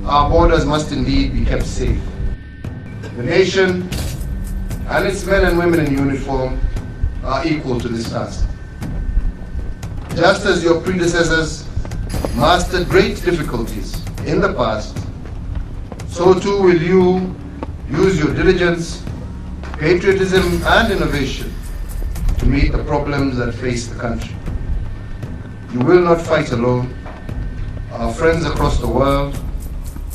our borders must indeed be kept safe. The nation and its men and women in uniform are equal to this task. Just as your predecessors mastered great difficulties in the past, so too will you use your diligence, patriotism, and innovation to meet the problems that face the country. You will not fight alone. Our friends across the world,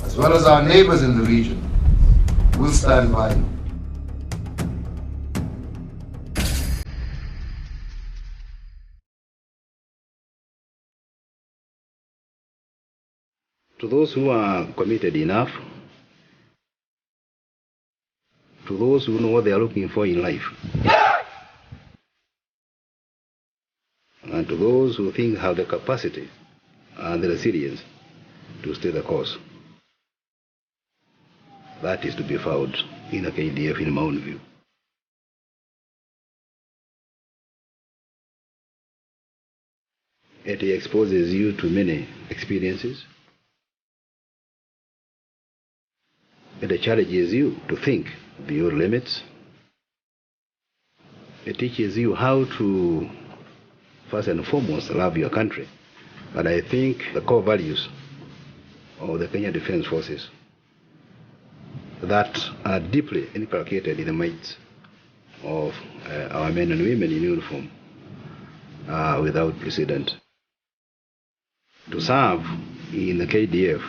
as well as our neighbors in the region, will stand by you. To those who are committed enough, to those who know what they are looking for in life, and to those who think have the capacity and the resilience to stay the course. That is to be found in a KDF in my own view. It exposes you to many experiences. It challenges you to think beyond limits. It teaches you how to, first and foremost, love your country. But I think the core values of the Kenyan Defense Forces that are deeply inculcated in the minds of our men and women in uniform are without precedent. To serve in the KDF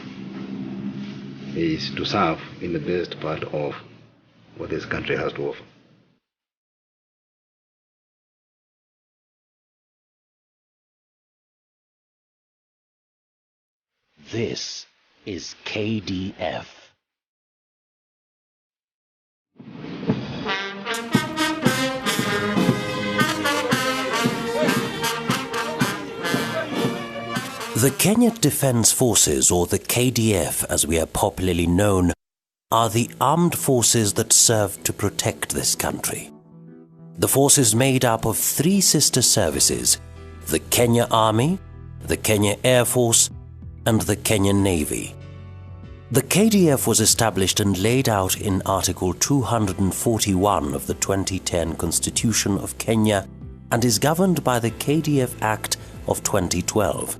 is to serve in the best part of what this country has to offer. This is KDF. The Kenya Defense Forces, or the KDF as we are popularly known, are the armed forces that serve to protect this country. The force is made up of three sister services: the Kenya Army, the Kenya Air Force, and the Kenyan Navy. The KDF was established and laid out in Article 241 of the 2010 Constitution of Kenya and is governed by the KDF Act of 2012.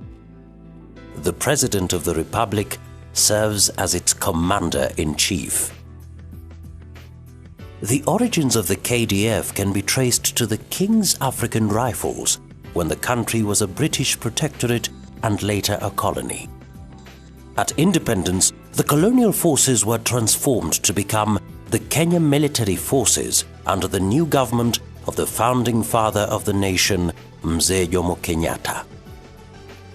The President of the Republic serves as its Commander-in-Chief. The origins of the KDF can be traced to the King's African Rifles, when the country was a British protectorate and later a colony. At independence, the colonial forces were transformed to become the Kenya Military Forces under the new government of the founding father of the nation, Mzee Jomo Kenyatta.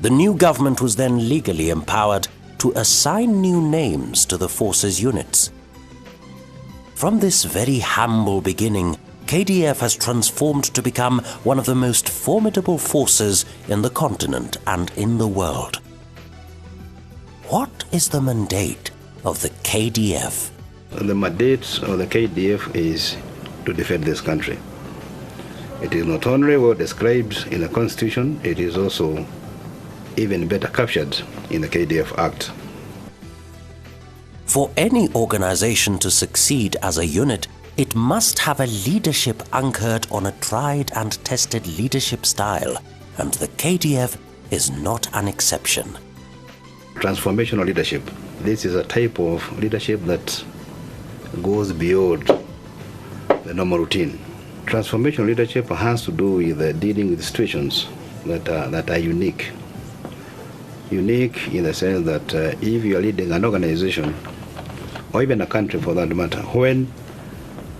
The new government was then legally empowered to assign new names to the forces' units. From this very humble beginning, KDF has transformed to become one of the most formidable forces in the continent and in the world. What is the mandate of the KDF? The mandate of the KDF is to defend this country. It is not only well described in the Constitution, it is also even better captured in the KDF Act. For any organization to succeed as a unit, it must have a leadership anchored on a tried and tested leadership style, and the KDF is not an exception. Transformational leadership. This is a type of leadership that goes beyond the normal routine. Transformational leadership has to do with dealing with situations that are unique. Unique in the sense that if you are leading an organization, or even a country for that matter, when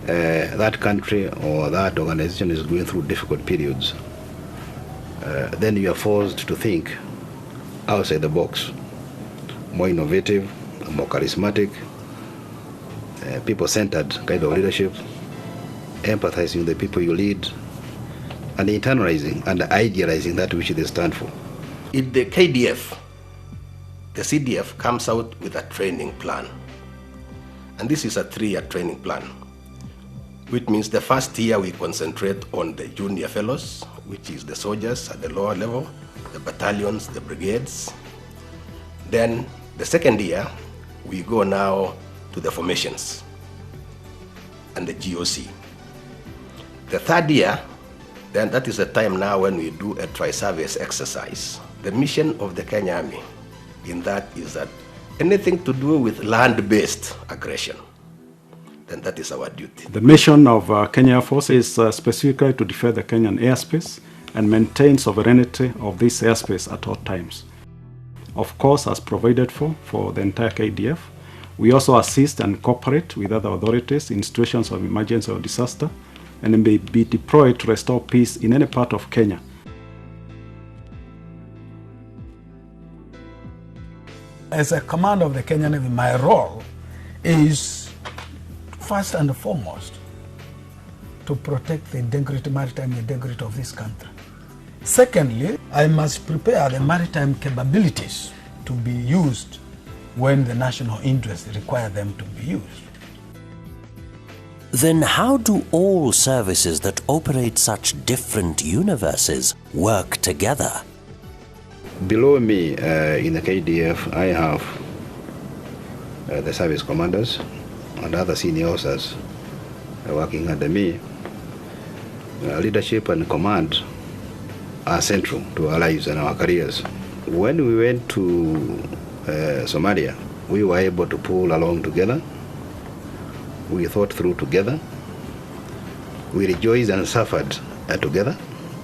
that country or that organization is going through difficult periods, then you are forced to think outside the box, more innovative, more charismatic, people-centered kind of leadership, empathizing with the people you lead, and internalizing and idealizing that which they stand for. In the KDF, the CDF comes out with a training plan. And this is a 3-year training plan, which means the first year we concentrate on the junior fellows, which is the soldiers at the lower level, the battalions, the brigades. Then the second year, we go now to the formations and the GOC. The third year, then that is the time now when we do a tri-service exercise. The mission of the Kenya Army in that is that anything to do with land-based aggression, then that is our duty. The mission of Kenya Air Force is specifically to defend the Kenyan airspace and maintain sovereignty of this airspace at all times. Of course, as provided for the entire KDF, we also assist and cooperate with other authorities in situations of emergency or disaster, and may be deployed to restore peace in any part of Kenya. As a commander of the Kenyan Navy, my role is first and foremost to protect the integrity, maritime integrity of this country. Secondly, I must prepare the maritime capabilities to be used when the national interests require them to be used. Then how do all services that operate such different universes work together? Below me in the KDF, I have the service commanders and other senior officers working under me. Leadership and command are central to our lives and our careers. When we went to Somalia, we were able to pull along together. We thought through together. We rejoiced and suffered together,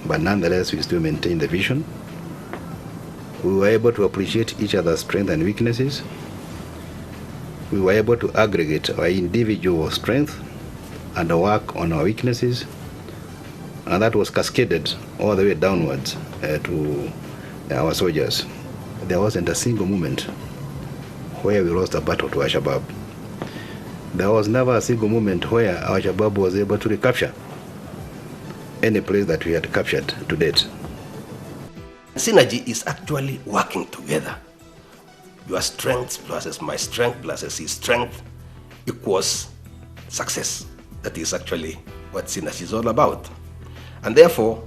but nonetheless we still maintained the vision. We were able to appreciate each other's strengths and weaknesses. We were able to aggregate our individual strength and work on our weaknesses, and that was cascaded all the way downwards to our soldiers. There wasn't a single moment where we lost a battle to Al-Shabaab. There was never a single moment where Al-Shabaab was able to recapture any place that we had captured to date. Synergy is actually working together. Your strength plus my strength plus his strength equals success. That is actually what synergy is all about. And therefore,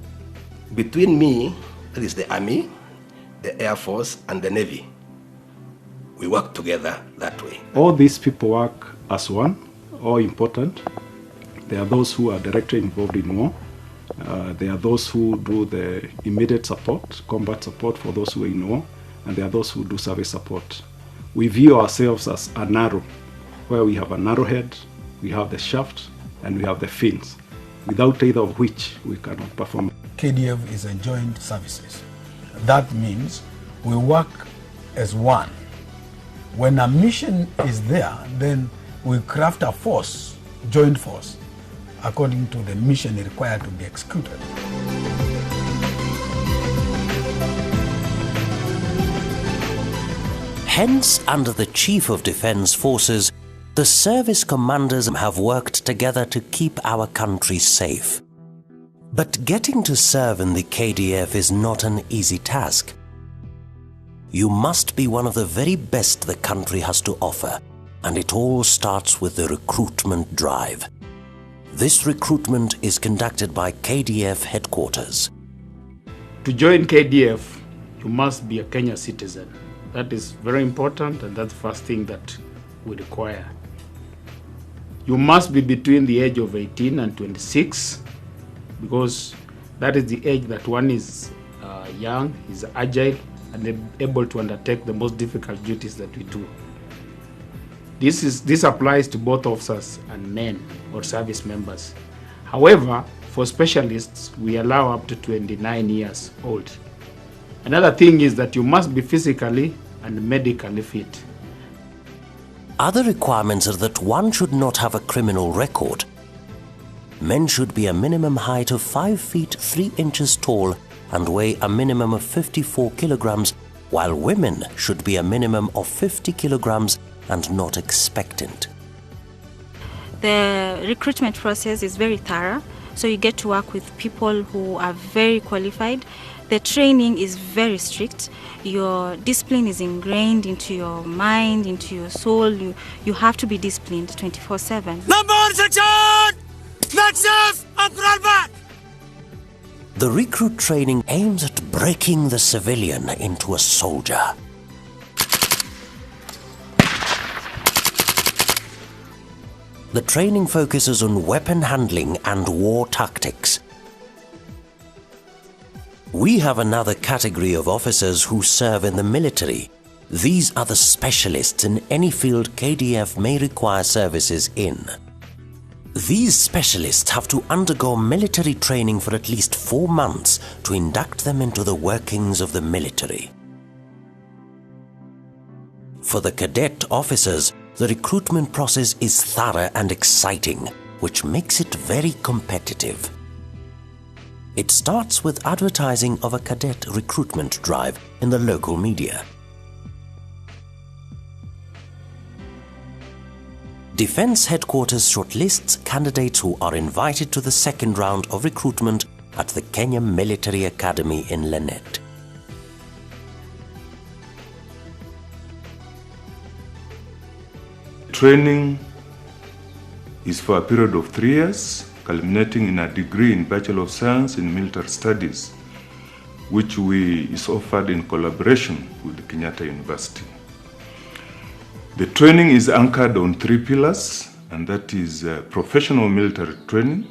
between me, that is the Army, the Air Force, and the Navy, we work together that way. All these people work as one, all important. There are those who are directly involved in war. There are those who do the immediate support, combat support for those who are in war, and there are those who do service support. We view ourselves as an arrow, where we have an arrowhead, we have the shaft, and we have the fins, without either of which we cannot perform. KDF is a joint services. That means we work as one. When a mission is there, then we craft a force, joint force, according to the mission required to be executed. Hence, under the Chief of Defence Forces, the service commanders have worked together to keep our country safe. But getting to serve in the KDF is not an easy task. You must be one of the very best the country has to offer, and it all starts with the recruitment drive. This recruitment is conducted by KDF headquarters. To join KDF, you must be a Kenya citizen. That is very important, and that's the first thing that we require. You must be between the age of 18 and 26, because that is the age that one is young, is agile, and able to undertake the most difficult duties that we do. This applies to both officers and men or service members. However, for specialists, we allow up to 29 years old. Another thing is that you must be physically and medically fit. Other requirements are that one should not have a criminal record. Men should be a minimum height of 5 feet 3 inches tall and weigh a minimum of 54 kilograms, while women should be a minimum of 50 kilograms and not expectant. The recruitment process is very thorough, so you get to work with people who are very qualified. The training is very strict. Your discipline is ingrained into your mind, into your soul. You have to be disciplined 24/7. Number 1 section! Next chef, back! The recruit training aims at breaking the civilian into a soldier. The training focuses on weapon handling and war tactics. We have another category of officers who serve in the military. These are the specialists in any field KDF may require services in. These specialists have to undergo military training for at least 4 months to induct them into the workings of the military. For the cadet officers, the recruitment process is thorough and exciting, which makes it very competitive. It starts with advertising of a cadet recruitment drive in the local media. Defense Headquarters shortlists candidates who are invited to the second round of recruitment at the Kenya Military Academy in Lenet. Training is for a period of 3 years, culminating in a degree in Bachelor of Science in Military Studies, which is offered in collaboration with the Kenyatta University. The training is anchored on 3 pillars, and that is professional military training,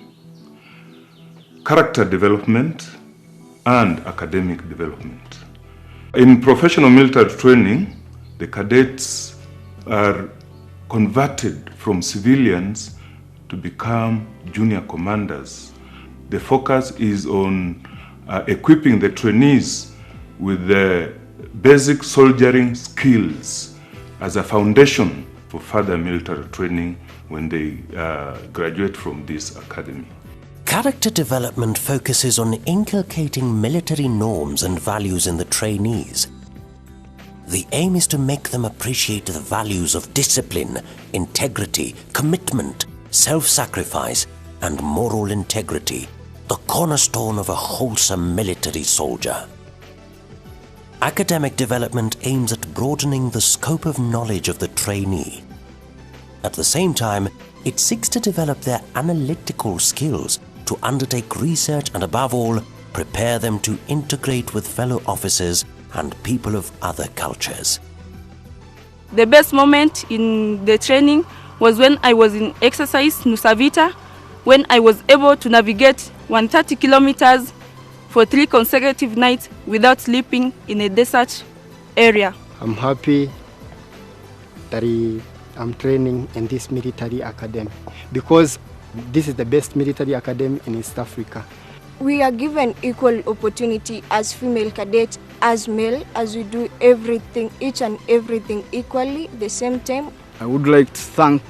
character development, and academic development. In professional military training, the cadets are converted from civilians to become junior commanders. The focus is on equipping the trainees with the basic soldiering skills as a foundation for further military training when they graduate from this academy. Character development focuses on inculcating military norms and values in the trainees. The aim is to make them appreciate the values of discipline, integrity, commitment, self-sacrifice, and moral integrity, the cornerstone of a wholesome military soldier. Academic development aims at broadening the scope of knowledge of the trainee. At the same time, it seeks to develop their analytical skills, to undertake research and, above all, prepare them to integrate with fellow officers and people of other cultures. The best moment in the training was when I was in exercise Nusavita, when I was able to navigate 130 kilometers for 3 consecutive nights without sleeping in a desert area. I'm happy that I'm training in this military academy because this is the best military academy in East Africa. We are given equal opportunity as female cadets, as male, as we do everything, each and everything equally, the same time. I would like to thank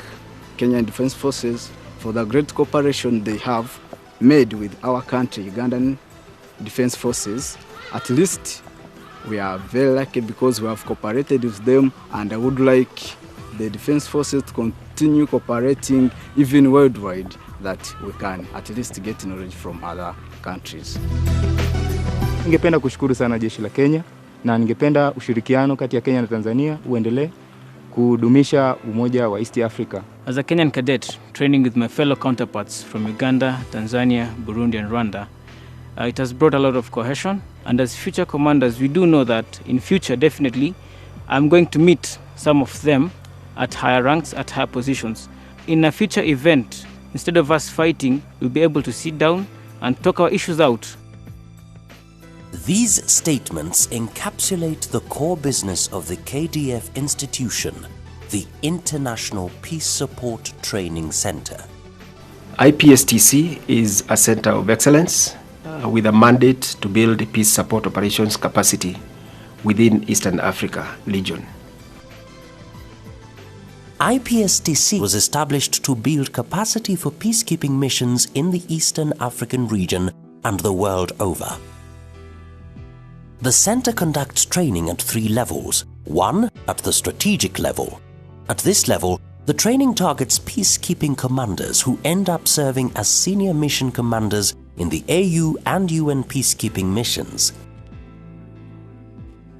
Kenyan Defense Forces for the great cooperation they have made with our country, Ugandan Defense Forces. At least we are very lucky because we have cooperated with them, and I would like the Defense Forces to continue cooperating even worldwide, that we can at least get knowledge from other countries. Ningependa kushukuru sana jeshi la Kenya, na ningependa ushirikiano kati ya Kenya na Tanzania uendelee kudumisha umoja wa East Africa. As a Kenyan cadet training with my fellow counterparts from Uganda, Tanzania, Burundi and Rwanda, it has brought a lot of cohesion, and as future commanders we do know that in future definitely I'm going to meet some of them at higher ranks, at higher positions. In a future event, instead of us fighting, we'll be able to sit down and talk our issues out. These statements encapsulate the core business of the KDF institution, the International Peace Support Training Center. IPSTC is a center of excellence with a mandate to build peace support operations capacity within Eastern Africa region. IPSTC was established to build capacity for peacekeeping missions in the Eastern African region and the world over. The center conducts training at 3 levels. 1, at the strategic level. At this level, the training targets peacekeeping commanders who end up serving as senior mission commanders in the AU and UN peacekeeping missions.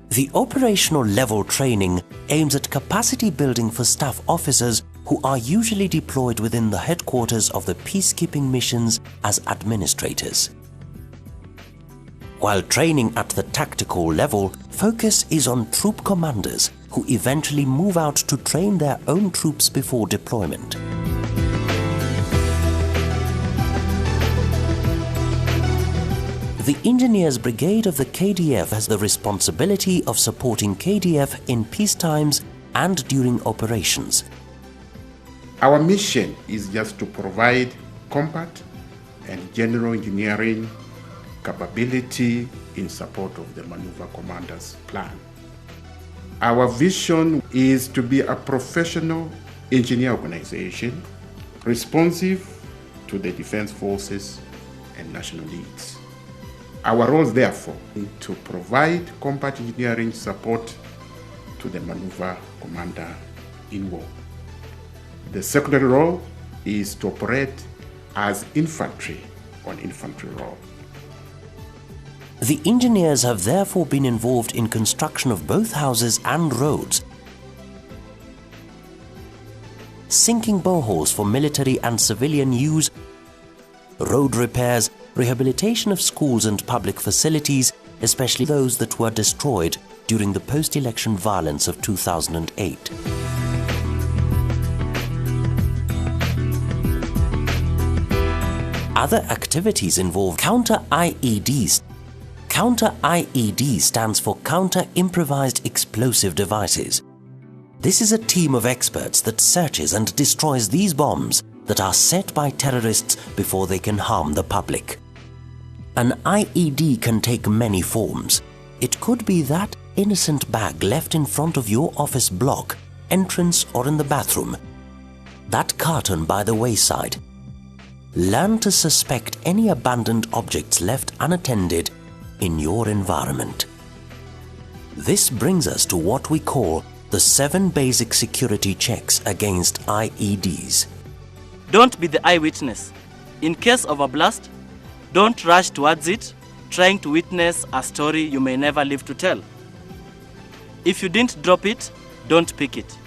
The operational level training aims at capacity building for staff officers who are usually deployed within the headquarters of the peacekeeping missions as administrators. While training at the tactical level, focus is on troop commanders who eventually move out to train their own troops before deployment. The Engineers Brigade of the KDF has the responsibility of supporting KDF in peace times and during operations. Our mission is just to provide combat and general engineering capability in support of the Maneuver Commander's plan. Our vision is to be a professional engineer organization responsive to the defense forces and national needs. Our role, therefore, is to provide combat engineering support to the Maneuver Commander in war. The secondary role is to operate as infantry on infantry role. The engineers have therefore been involved in construction of both houses and roads, sinking boreholes for military and civilian use, road repairs, rehabilitation of schools and public facilities, especially those that were destroyed during the post-election violence of 2008. Other activities involve counter-IEDs. Counter-IED stands for Counter-Improvised Explosive Devices. This is a team of experts that searches and destroys these bombs that are set by terrorists before they can harm the public. An IED can take many forms. It could be that innocent bag left in front of your office block, entrance or in the bathroom. That carton by the wayside. Learn to suspect any abandoned objects left unattended in your environment. This brings us to what we call the 7 basic security checks against IEDs. Don't be the eyewitness. In case of a blast, don't rush towards it, trying to witness a story you may never live to tell. If you didn't drop it, don't pick it.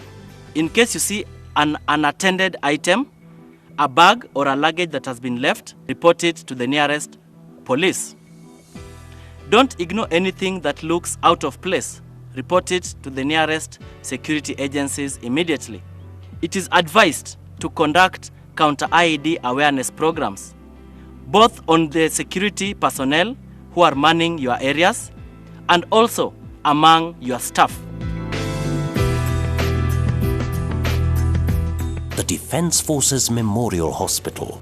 In case you see an unattended item, a bag or a luggage that has been left, report it to the nearest police. Don't ignore anything that looks out of place. Report it to the nearest security agencies immediately. It is advised to conduct counter-IED awareness programs, both on the security personnel who are manning your areas and also among your staff. The Defense Forces Memorial Hospital.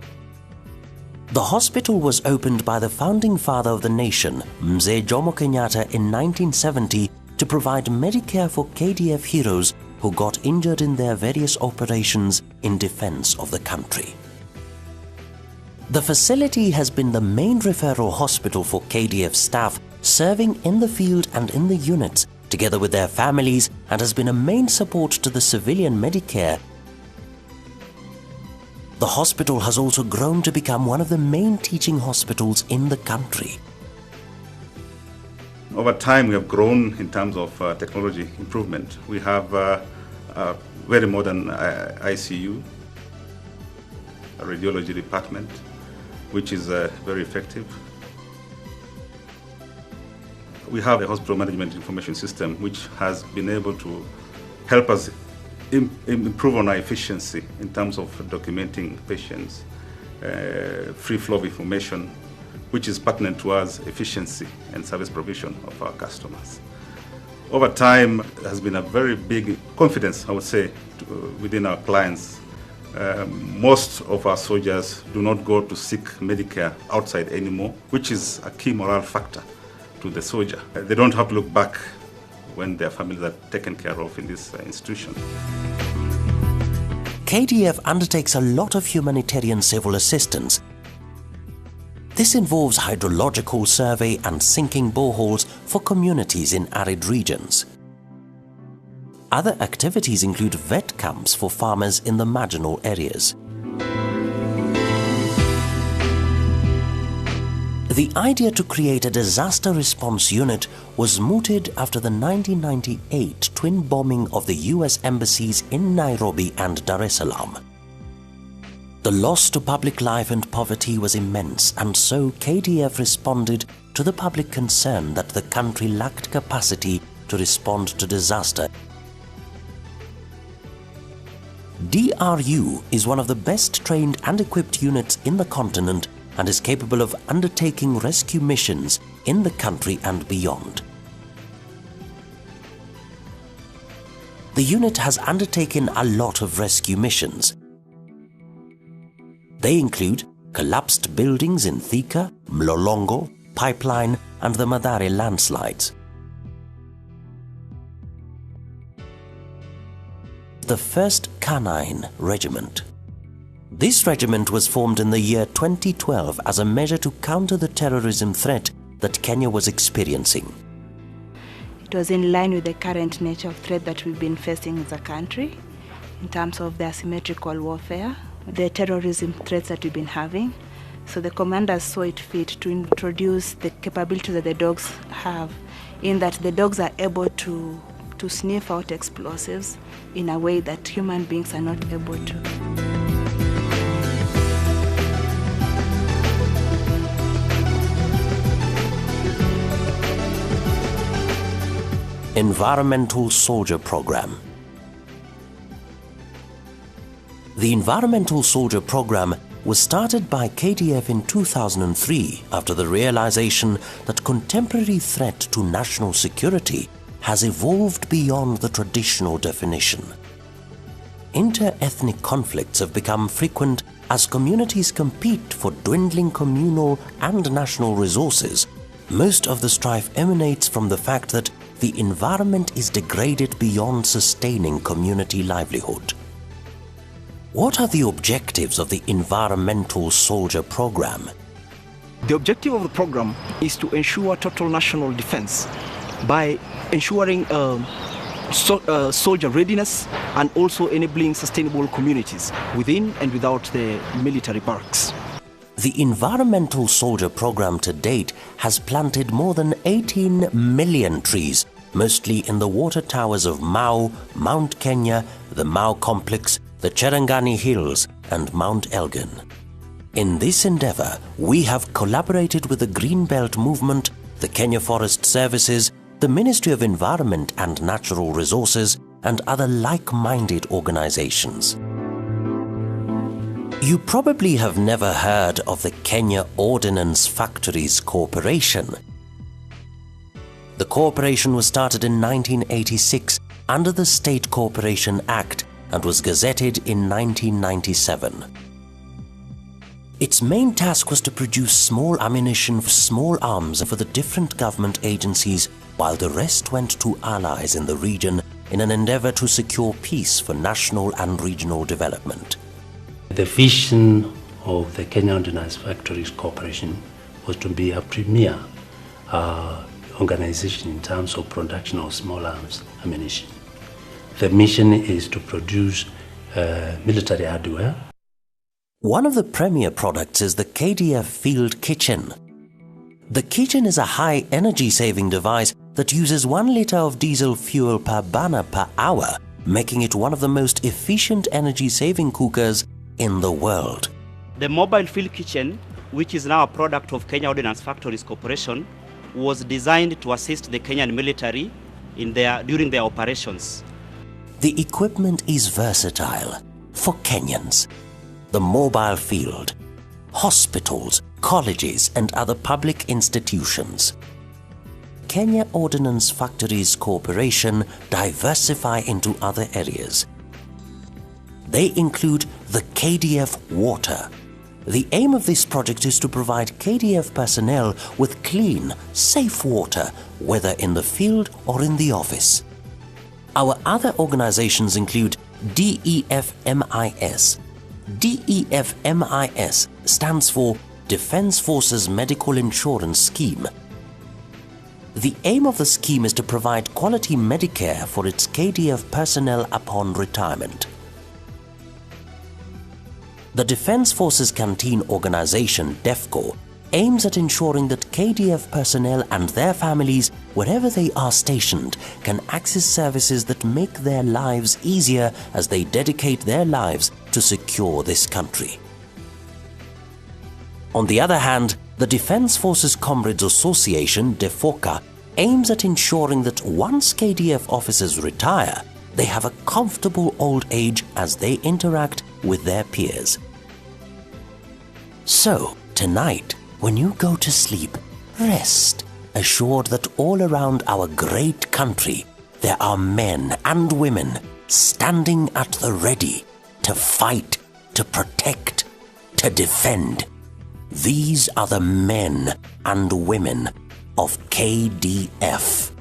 The hospital was opened by the founding father of the nation, Mzee Jomo Kenyatta, in 1970 to provide Medicare for KDF heroes who got injured in their various operations in defense of the country. The facility has been the main referral hospital for KDF staff serving in the field and in the units, together with their families, and has been a main support to the civilian Medicare. The hospital has also grown to become one of the main teaching hospitals in the country. Over time, we have grown in terms of technology improvement. We have a very modern ICU, a radiology department, which is very effective. We have a hospital management information system, which has been able to help us improve on our efficiency in terms of documenting patients, free flow of information, which is pertinent towards efficiency and service provision of our customers. Over time, there has been a very big confidence, I would say, within our clients. Most of our soldiers do not go to seek Medicare outside anymore, which is a key moral factor to the soldier. They don't have to look back when their families are taken care of in this institution. KDF undertakes a lot of humanitarian civil assistance. This involves hydrological survey and sinking boreholes for communities in arid regions. Other activities include vet camps for farmers in the marginal areas. The idea to create a disaster response unit was mooted after the 1998 twin bombing of the US embassies in Nairobi and Dar es Salaam. The loss to public life and poverty was immense, and so KDF responded to the public concern that the country lacked capacity to respond to disaster. DRU is one of the best trained and equipped units in the continent and is capable of undertaking rescue missions in the country and beyond. The unit has undertaken a lot of rescue missions. They include collapsed buildings in Thika, Mlolongo, Pipeline, and the Mathare landslides. The 1st Canine Regiment. This regiment was formed in the year 2012 as a measure to counter the terrorism threat that Kenya was experiencing. It was in line with the current nature of threat that we've been facing as a country in terms of the asymmetrical warfare, the terrorism threats that we've been having. So the commanders saw it fit to introduce the capability that the dogs have, in that the dogs are able to sniff out explosives in a way that human beings are not able to. Environmental Soldier Program. The Environmental Soldier Program was started by KDF in 2003 after the realization that contemporary threat to national security has evolved beyond the traditional definition. Inter-ethnic conflicts have become frequent as communities compete for dwindling communal and national resources. Most of the strife emanates from the fact that the environment is degraded beyond sustaining community livelihood. What are the objectives of the Environmental Soldier Program? The objective of the program is to ensure total national defense by ensuring soldier readiness and also enabling sustainable communities within and without the military barracks. The Environmental Soldier Program to date has planted more than 18 million trees, mostly in the water towers of Mau, Mount Kenya, the Mau Complex, the Cherangani Hills, and Mount Elgin. In this endeavor, we have collaborated with the Green Belt Movement, the Kenya Forest Services, the Ministry of Environment and Natural Resources, and other like-minded organizations. You probably have never heard of the Kenya Ordnance Factories Corporation. The corporation was started in 1986 under the State Corporation Act and was gazetted in 1997. Its main task was to produce small ammunition for small arms for the different government agencies, while the rest went to allies in the region in an endeavor to secure peace for national and regional development. The vision of the Kenya Ordnance Factories Corporation was to be a premier organization in terms of production of small arms ammunition. The mission is to produce military hardware. One of the premier products is the KDF Field Kitchen. The kitchen is a high energy saving device that uses 1 liter of diesel fuel per burner per hour, making it one of the most efficient energy saving cookers in the world. The mobile field kitchen, which is now a product of Kenya Ordnance Factories Corporation, was designed to assist the Kenyan military during their operations. The equipment is versatile for Kenyans. The mobile field, hospitals, colleges, and other public institutions. Kenya Ordnance Factories Corporation diversify into other areas. They include the KDF Water. The aim of this project is to provide KDF personnel with clean, safe water, whether in the field or in the office. Our other organizations include DEFMIS. DEFMIS stands for Defense Forces Medical Insurance Scheme. The aim of the scheme is to provide quality Medicare for its KDF personnel upon retirement. The Defense Forces Canteen Organization, DEFCO, aims at ensuring that KDF personnel and their families, wherever they are stationed, can access services that make their lives easier as they dedicate their lives to secure this country. On the other hand, the Defense Forces Comrades Association, DEFOCA, aims at ensuring that once KDF officers retire, they have a comfortable old age as they interact with their peers. So, Tonight, when you go to sleep, rest, assured that all around our great country there are men and women standing at the ready to fight, to protect, to defend. These are the men and women of KDF.